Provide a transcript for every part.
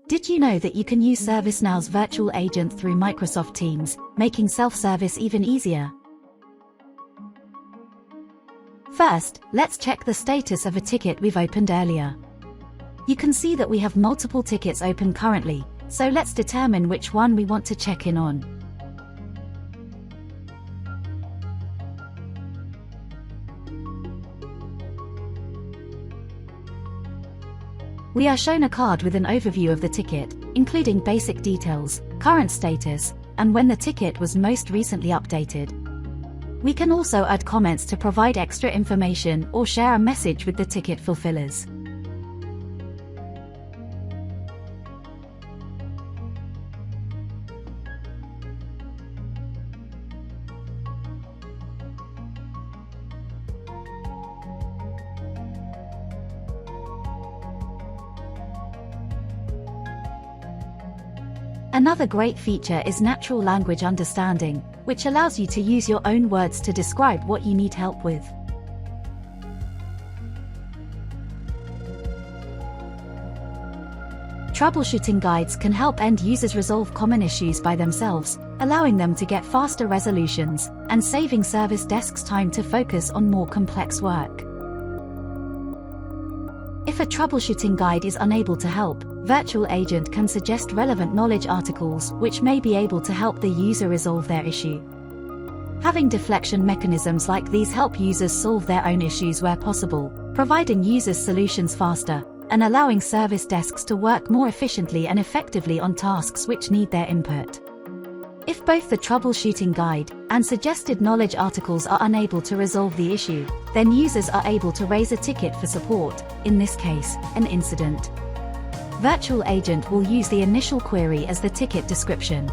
Did you know that you can use ServiceNow's virtual agent through Microsoft Teams, making self-service even easier? First, let's check the status of a ticket we've opened earlier. You can see that we have multiple tickets open currently, so let's determine which one we want to check in on. We are shown a card with an overview of the ticket, including basic details, current status, and when the ticket was most recently updated. We can also add comments to provide extra information or share a message with the ticket fulfillers. Another great feature is natural language understanding, which allows you to use your own words to describe what you need help with. Troubleshooting guides can help end users resolve common issues by themselves, allowing them to get faster resolutions, and saving service desks time to focus on more complex work. If a troubleshooting guide is unable to help, Virtual Agent can suggest relevant knowledge articles which may be able to help the user resolve their issue. Having deflection mechanisms like these help users solve their own issues where possible, providing users solutions faster, and allowing service desks to work more efficiently and effectively on tasks which need their input. If both the troubleshooting guide and suggested knowledge articles are unable to resolve the issue, then users are able to raise a ticket for support, in this case, an incident. Virtual Agent will use the initial query as the ticket description.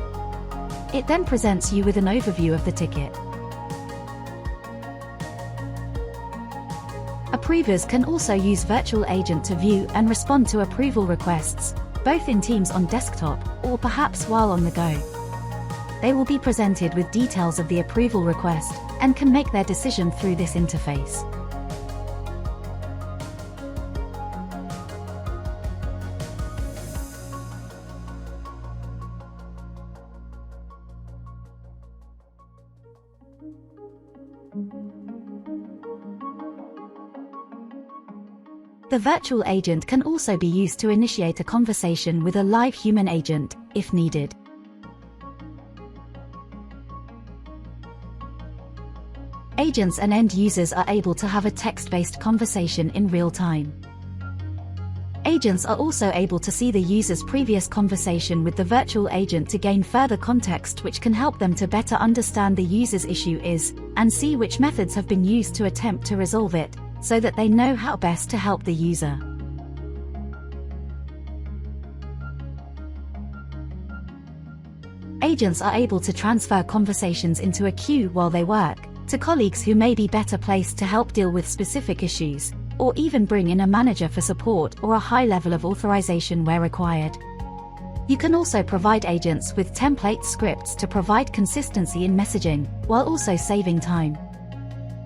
It then presents you with an overview of the ticket. Approvers can also use Virtual Agent to view and respond to approval requests, both in Teams on desktop or perhaps while on the go. They will be presented with details of the approval request and can make their decision through this interface. The virtual agent can also be used to initiate a conversation with a live human agent, if needed. Agents and end users are able to have a text-based conversation in real time. Agents are also able to see the user's previous conversation with the virtual agent to gain further context, which can help them to better understand the user's issue is, and see which methods have been used to attempt to resolve it, so that they know how best to help the user. Agents are able to transfer conversations into a queue while they work, to colleagues who may be better placed to help deal with specific issues, or even bring in a manager for support or a high level of authorization where required. You can also provide agents with template scripts to provide consistency in messaging, while also saving time.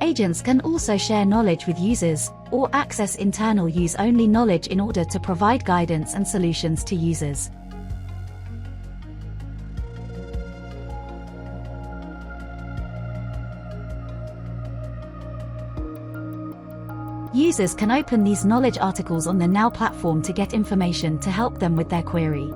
Agents can also share knowledge with users, or access internal use-only knowledge in order to provide guidance and solutions to users. Users can open these knowledge articles on the Now platform to get information to help them with their query.